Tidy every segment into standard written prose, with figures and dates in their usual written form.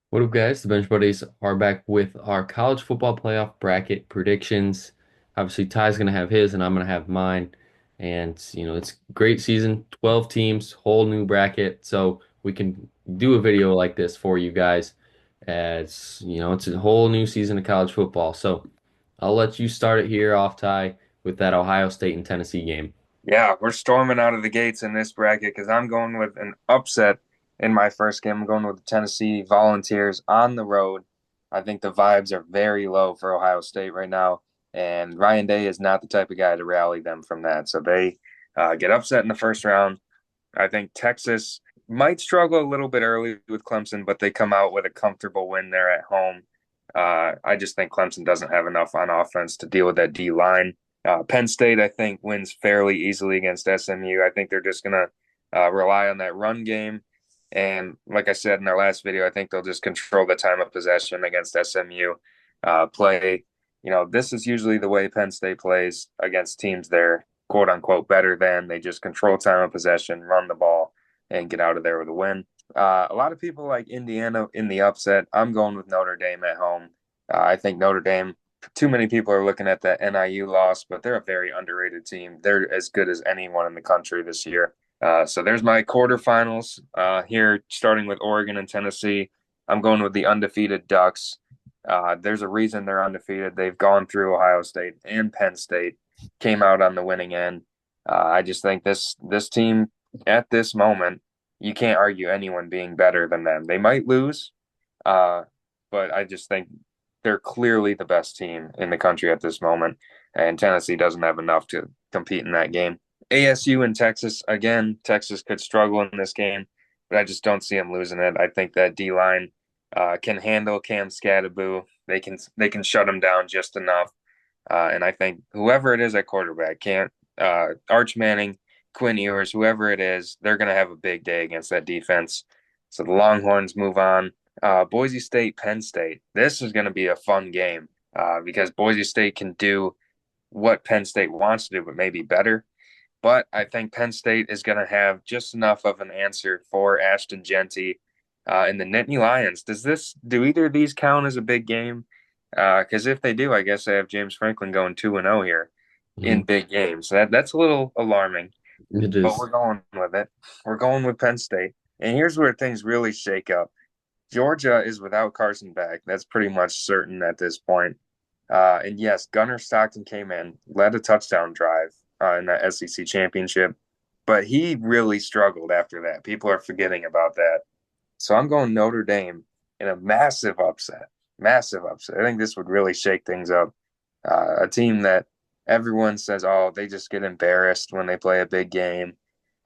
What up, guys? The Bench Buddies are back with our college football playoff bracket predictions. Obviously, Ty's going to have his, and I'm going to have mine. And, it's a great season, 12 teams, whole new bracket. So we can do a video like this for you guys as, it's a whole new season of college football. So I'll let you start it here off, Ty, with that Ohio State and Tennessee game. Yeah, we're storming out of the gates in this bracket because I'm going with an upset in my first game. I'm going with the Tennessee Volunteers on the road. I think the vibes are very low for Ohio State right now, and Ryan Day is not the type of guy to rally them from that. So they get upset in the first round. I think Texas might struggle a little bit early with Clemson, but they come out with a comfortable win there at home. I just think Clemson doesn't have enough on offense to deal with that D line. Penn State, I think, wins fairly easily against SMU. I think they're just going to rely on that run game. And like I said in our last video, I think they'll just control the time of possession against SMU. Play, this is usually the way Penn State plays against teams they're quote unquote better than. They just control time of possession, run the ball, and get out of there with a win. A lot of people like Indiana in the upset. I'm going with Notre Dame at home. I think Notre Dame, too many people are looking at that NIU loss, but they're a very underrated team. They're as good as anyone in the country this year. So there's my quarterfinals here, starting with Oregon and Tennessee. I'm going with the undefeated Ducks. There's a reason they're undefeated. They've gone through Ohio State and Penn State, came out on the winning end. I just think this team at this moment, you can't argue anyone being better than them. They might lose, uh, but I just think they're clearly the best team in the country at this moment, and Tennessee doesn't have enough to compete in that game. ASU and Texas, again, Texas could struggle in this game, but I just don't see them losing it. I think that D line can handle Cam Scattaboo. They can shut him down just enough, and I think whoever it is at quarterback can't Arch Manning, Quinn Ewers, whoever it is, they're going to have a big day against that defense. So the Longhorns move on. Boise State, Penn State. This is going to be a fun game because Boise State can do what Penn State wants to do, but maybe better. But I think Penn State is going to have just enough of an answer for Ashton Jeanty and the Nittany Lions. Do either of these count as a big game? Because if they do, I guess I have James Franklin going 2-0 here in Mhm. big games. That's a little alarming, It but is. we're going with it. We're going with Penn State. And here's where things really shake up. Georgia is without Carson Beck. That's pretty much certain at this point. And yes, Gunnar Stockton came in, led a touchdown drive in the SEC championship, but he really struggled after that. People are forgetting about that. So I'm going Notre Dame in a massive upset. Massive upset. I think this would really shake things up. A team that everyone says, oh, they just get embarrassed when they play a big game.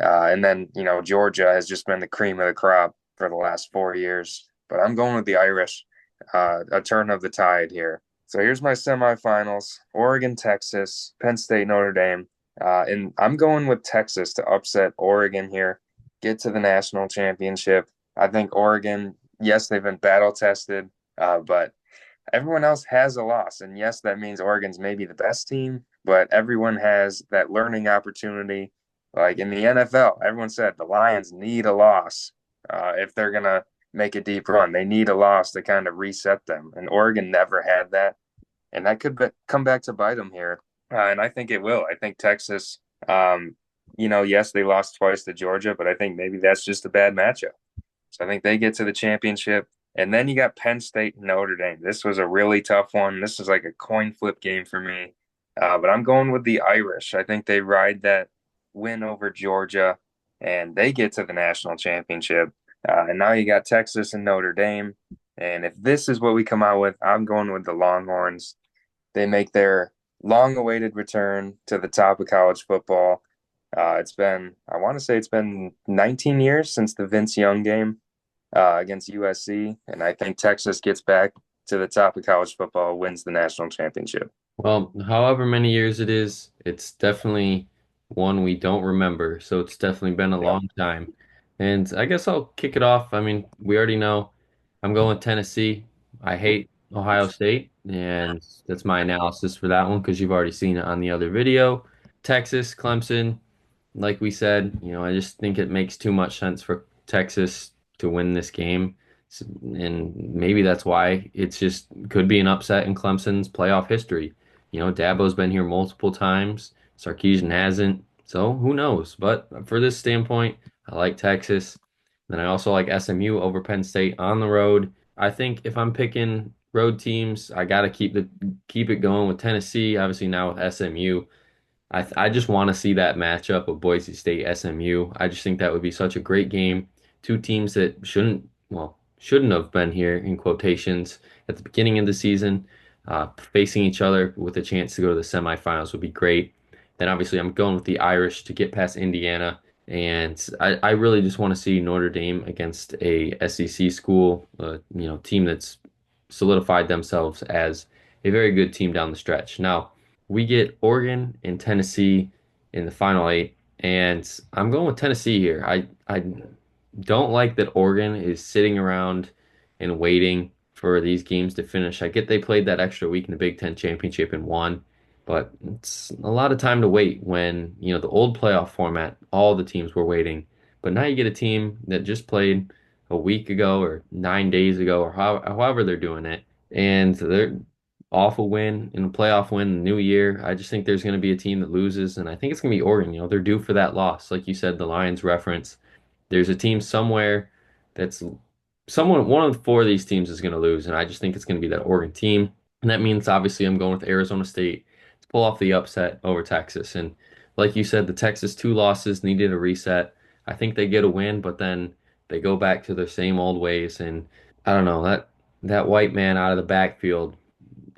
And then, Georgia has just been the cream of the crop for the last 4 years. But I'm going with the Irish, a turn of the tide here. So here's my semifinals: Oregon, Texas, Penn State, Notre Dame. And I'm going with Texas to upset Oregon here, get to the national championship. I think Oregon, yes, they've been battle tested, but everyone else has a loss. And yes, that means Oregon's maybe the best team, but everyone has that learning opportunity. Like in the NFL, everyone said the Lions need a loss if they're going to make a deep run. They need a loss to kind of reset them. And Oregon never had that. And that could come back to bite them here. And I think it will. I think Texas, yes, they lost twice to Georgia, but I think maybe that's just a bad matchup. So I think they get to the championship. And then you got Penn State and Notre Dame. This was a really tough one. This is like a coin flip game for me. But I'm going with the Irish. I think they ride that win over Georgia and they get to the national championship. And now you got Texas and Notre Dame. And if this is what we come out with, I'm going with the Longhorns. They make their long awaited return to the top of college football. I want to say it's been 19 years since the Vince Young game against USC. And I think Texas gets back to the top of college football, wins the national championship. Well, however many years it is, it's definitely one we don't remember. So it's definitely been a Yeah. long time. And I guess I'll kick it off. I mean, we already know I'm going Tennessee. I hate Ohio State, and that's my analysis for that one because you've already seen it on the other video. Texas, Clemson, like we said, I just think it makes too much sense for Texas to win this game. And maybe that's why it's just could be an upset in Clemson's playoff history. Dabo's been here multiple times. Sarkisian hasn't. So who knows? But for this standpoint, I like Texas. Then I also like SMU over Penn State on the road. I think if I'm picking road teams, I got to keep it going with Tennessee. Obviously now with SMU. I just want to see that matchup of Boise State SMU. I just think that would be such a great game. Two teams that shouldn't have been here in quotations at the beginning of the season, facing each other with a chance to go to the semifinals would be great. Then obviously I'm going with the Irish to get past Indiana, and I really just want to see Notre Dame against a SEC school, team that's solidified themselves as a very good team down the stretch. Now we get Oregon and Tennessee in the final eight, and I'm going with Tennessee here. I don't like that Oregon is sitting around and waiting for these games to finish. I get they played that extra week in the Big Ten championship and won, but it's a lot of time to wait when, the old playoff format, all the teams were waiting. But now you get a team that just played a week ago or 9 days ago or however they're doing it, and they're off a win in a playoff win in the new year. I just think there's going to be a team that loses, and I think it's going to be Oregon. They're due for that loss. Like you said, the Lions reference. There's a team somewhere that's one of the four of these teams is going to lose, and I just think it's going to be that Oregon team. And that means obviously I'm going with Arizona State to pull off the upset over Texas. And like you said, the Texas two losses needed a reset. I think they get a win, but then they go back to their same old ways. And I don't know, that white man out of the backfield,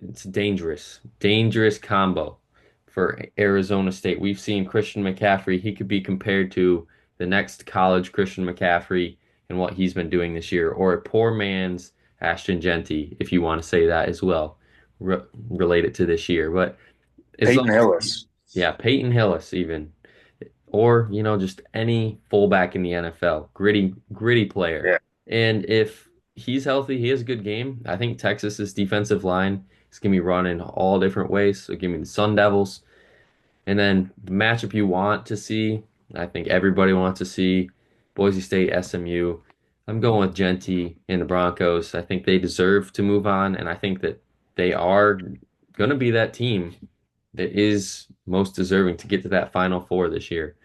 it's dangerous, dangerous combo for Arizona State. We've seen Christian McCaffrey. He could be compared to the next college Christian McCaffrey and what he's been doing this year, or a poor man's Ashton Genty, if you want to say that as well, re related to this year. But as long Peyton Hillis. yeah, Peyton Hillis even, or just any fullback in the NFL, gritty player. Yeah. And if he's healthy, he has a good game. I think Texas's defensive line is gonna be running all different ways. So give me the Sun Devils, and then the matchup you want to see. I think everybody wants to see Boise State SMU. I'm going with Genty and the Broncos. I think they deserve to move on, and I think that they are going to be that team that is most deserving to get to that Final Four this year.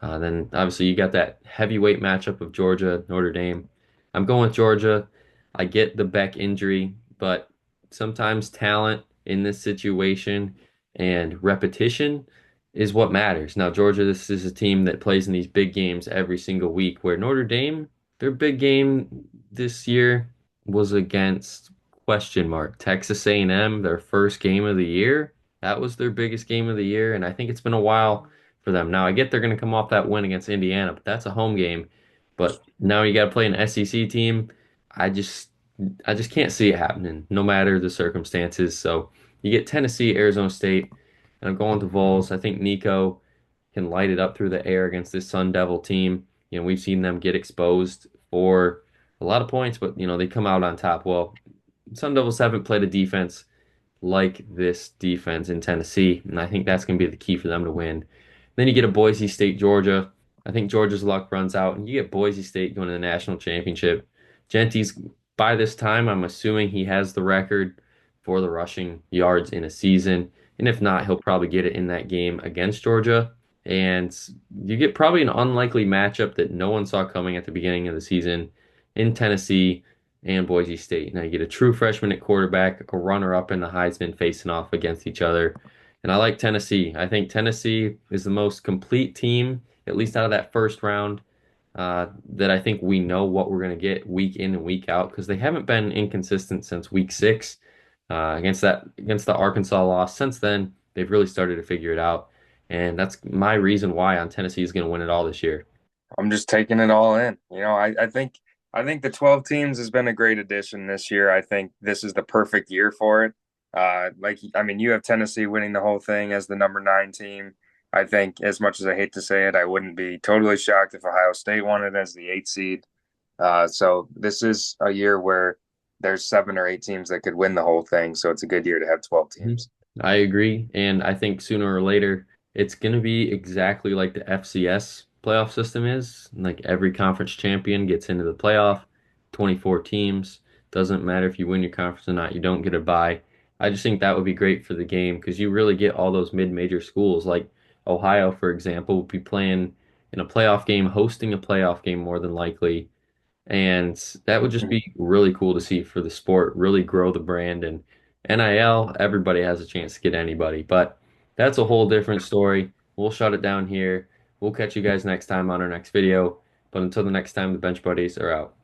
Then obviously you got that heavyweight matchup of Georgia, Notre Dame. I'm going with Georgia. I get the Beck injury, but sometimes talent in this situation and repetition is what matters. Now, Georgia, this is a team that plays in these big games every single week, where Notre Dame, their big game this year was against question mark Texas A&M, their first game of the year. That was their biggest game of the year, and I think it's been a while for them. Now, I get they're going to come off that win against Indiana, but that's a home game. But now you got to play an SEC team. I just I just can't see it happening, no matter the circumstances. So you get Tennessee, Arizona State, and I'm going to Vols. I think Nico can light it up through the air against this Sun Devil team. We've seen them get exposed for a lot of points, but they come out on top. Well, Sun Devils haven't played a defense like this defense in Tennessee, and I think that's going to be the key for them to win. Then you get a Boise State, Georgia. I think Georgia's luck runs out, and you get Boise State going to the national championship. Genty's by this time, I'm assuming he has the record for the rushing yards in a season, and if not, he'll probably get it in that game against Georgia. And you get probably an unlikely matchup that no one saw coming at the beginning of the season in Tennessee and Boise State. Now you get a true freshman at quarterback, a runner-up in the Heisman facing off against each other. And I like Tennessee. I think Tennessee is the most complete team, at least out of that first round, that I think we know what we're going to get week in and week out because they haven't been inconsistent since week 6 against the Arkansas loss. Since then, they've really started to figure it out, and that's my reason why on Tennessee is going to win it all this year. I'm just taking it all in. I think the 12 teams has been a great addition this year. I think this is the perfect year for it. You have Tennessee winning the whole thing as the number 9 team. I think, as much as I hate to say it, I wouldn't be totally shocked if Ohio State won it as the 8th seed. So this is a year where there's 7 or 8 teams that could win the whole thing. So it's a good year to have 12 Mhm. teams. I agree, and I think sooner or later it's going to be exactly like the FCS playoff system is. Like every conference champion gets into the playoff, 24 teams. Doesn't matter if you win your conference or not, you don't get a bye. I just think that would be great for the game because you really get all those mid-major schools like Ohio, for example, will be playing in a playoff game, hosting a playoff game more than likely. And that would just be really cool to see for the sport, really grow the brand. And NIL, everybody has a chance to get anybody. But that's a whole different story. We'll shut it down here. We'll catch you guys next time on our next video. But until the next time, the Bench Buddies are out.